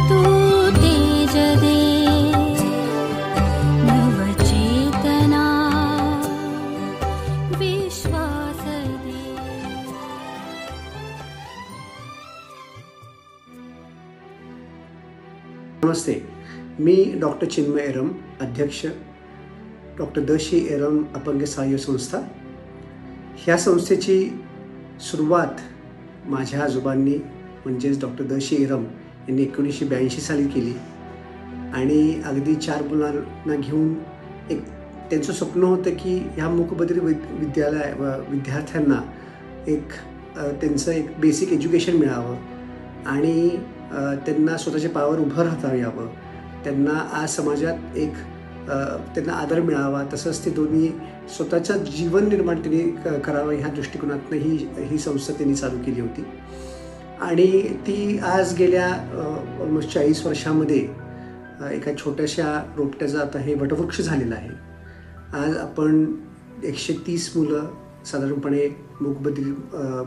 तू तेज दे नवचेतना विश्वास दे. नमस्ते, मी डॉक्टर चिन्मय एरम, अध्यक्ष doctor the शी एरम अपंग सहाय्य संस्था. ह्या संस्थेची सुरुवात माझ्या आजोबांनी म्हणजेच डॉक्टर द शी एरम यांनी 1982 साली केली आणि अगदी 4 मुलांना घेऊन एक त्यांचं स्वप्न होतं की ह्या मूकबधिर विद्यार्थ्यांना एक त्यांचं एक बेसिक एज्युकेशन मिळावं आणि त्यांना स्वतःच्या पायावर उभं राहता यावं, त्यांना आज समाजात एक त्यांना आदर मिळावा, तसंच ते दोन्ही स्वतःचं जीवन निर्माण त्यांनी करावं ह्या दृष्टिकोनातून ही संस्था त्यांनी चालू केली होती. आणि ती आज गेल्या ऑलमोस्ट 40 वर्षामध्ये एका छोट्याशा रोपट्याचा आता हे वटवृक्ष झालेला आहे. आज आपण 130 मुलं साधारणपणे मूकबधिर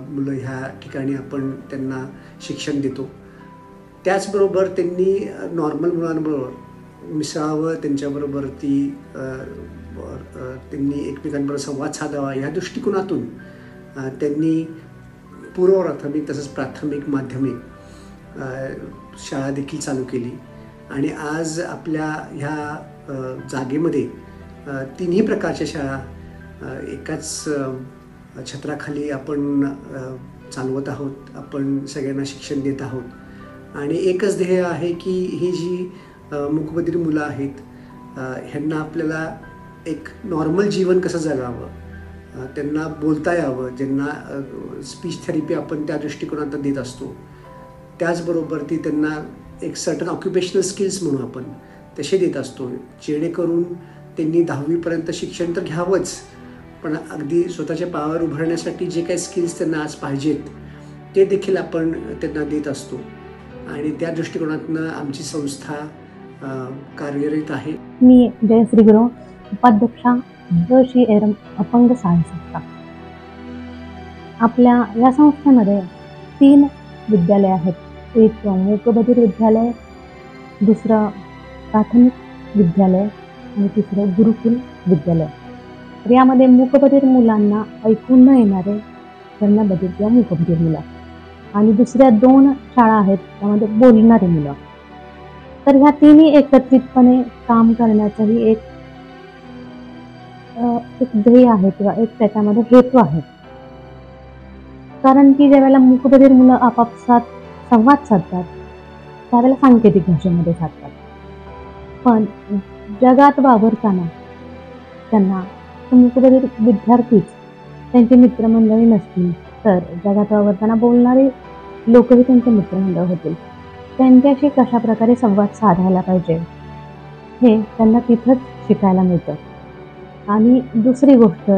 मुलं ह्या ठिकाणी आपण त्यांना शिक्षण देतो. त्याचबरोबर त्यांनी नॉर्मल मुलांबरोबर मिसळावं, त्यांच्याबरोबर त्यांनी एकमेकांबरोबर संवाद साधावा ह्या दृष्टिकोनातून त्यांनी पूर्वप्राथमिक तसंच प्राथमिक माध्यमिक शाळा देखील चालू केली. आणि आज आपल्या ह्या जागेमध्ये 3ही प्रकारच्या शाळा एकाच छत्राखाली आपण चालवत आहोत. आपण सगळ्यांना शिक्षण देत आहोत आणि एकच ध्येय आहे की ही जी मूकबधिर मुलं आहेत ह्यांना आपल्याला एक नॉर्मल जीवन कसं जगावं, त्यांना बोलता यावं, ज्यांना स्पीच थेरपी आपण त्या दृष्टिकोनातून देत असतो. त्याचबरोबर ती त्यांना एक सर्टन ऑक्युपेशनल स्किल्स म्हणून आपण तसे देत असतो, जेणेकरून त्यांनी 10वीपर्यंत शिक्षण तर घ्यावंच, पण अगदी स्वतःच्या पायावर उभारण्यासाठी जे काही स्किल्स त्यांना आज पाहिजेत ते देखील आपण त्यांना देत असतो. आणि त्या दृष्टिकोनातून आमची संस्था कार्यरत आहे. मी जयश्री गुरु, उपाध्यक्षा द शी एरम अपंग सहाय्य संस्था. आपल्या या संस्थेमध्ये 3 विद्यालय आहेत. एक मूकबधिर विद्यालय, दुसरं प्राथमिक विद्यालय आणि तिसरं गुरुकुल विद्यालय. तर यामध्ये मूकबधिर मुलांना ऐकू न येणारे, कर्णबधिर किंवा मूकबधिर मुलं आणि दुसऱ्या 2 शाळा आहेत त्यामध्ये बोलणारी मुलं. तर ह्या 3ही एकत्रितपणे काम करण्याचाही एक ध्येय आहे किंवा एक त्याच्यामध्ये हेतू आहे. कारण की ज्यावेळेला मूकबधिर मुलं आपापसात संवाद साधतात त्यावेळेला सांकेतिक भाषेमध्ये साधतात, पण जगात वावरताना त्यांना मूकबधिर विद्यार्थीच त्यांची मित्रमंडळी नसतील तर जगात वावरताना बोलणारे लोकही त्यांचे मित्रमंडळ होतील. त्यांच्याशी कशा प्रकारे संवाद साधायला पाहिजे हे त्यांना तिथंच शिकायला मिळतं. आणि दुसरी गोष्ट,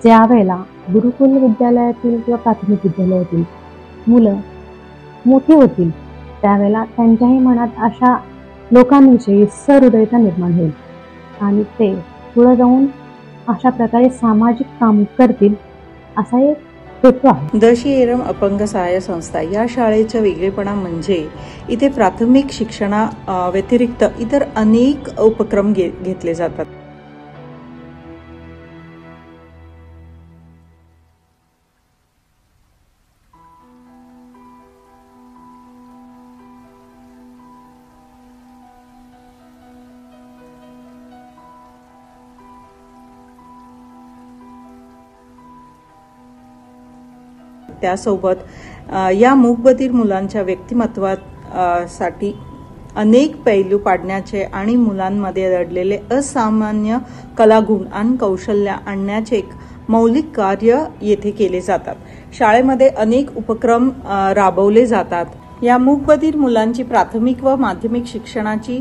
ज्या वेळेला गुरुकुल विद्यालयातील किंवा प्राथमिक विद्यालयातील मुलं मोठी होतील त्यावेळेला त्यांच्याही मनात अशा लोकांविषयी सहृदयता निर्माण होईल आणि ते पुढे जाऊन अशा प्रकारे सामाजिक काम करतील असा एक हेतू आहे. द शी एरम अपंग सहाय्य संस्था या शाळेचा वेगळेपणा म्हणजे इथे प्राथमिक शिक्षणा व्यतिरिक्त इतर अनेक उपक्रम घेतले जातात. त्यासोबत या मूकबधिर मुलांच्या व्यक्तिमत्वासाठी अनेक पैलू पाडण्याचे आणि मुलांमध्ये दडलेले असामान्य कलागुण आणि कौशल्य आणण्याचे एक मौलिक कार्य येथे केले जातात. शाळेमध्ये अनेक उपक्रम राबवले जातात. या मूकबधिर मुलांची प्राथमिक व माध्यमिक शिक्षणाची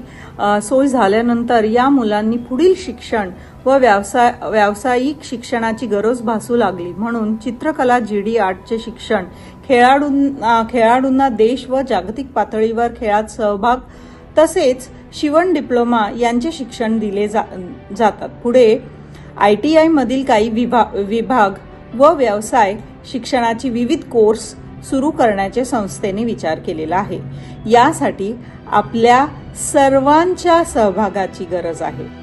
सोय झाल्यानंतर या मुलांनी पुढील शिक्षण व व्यावसायिक शिक्षणाची गरज भासू लागली. म्हणून चित्रकला, GD आर्टचे शिक्षण, खेळाडूंना देश व जागतिक पातळीवर खेळात सहभाग तसेच शिवण डिप्लोमा यांचे शिक्षण दिले जातात. पुढे ITI मधील काही विभाग व व्यवसाय शिक्षणाची विविध कोर्स सुरू करण्याचे संस्थेने विचार केलेला आहे. यासाठी आपल्या सर्वांच्या सहभागाची गरज आहे.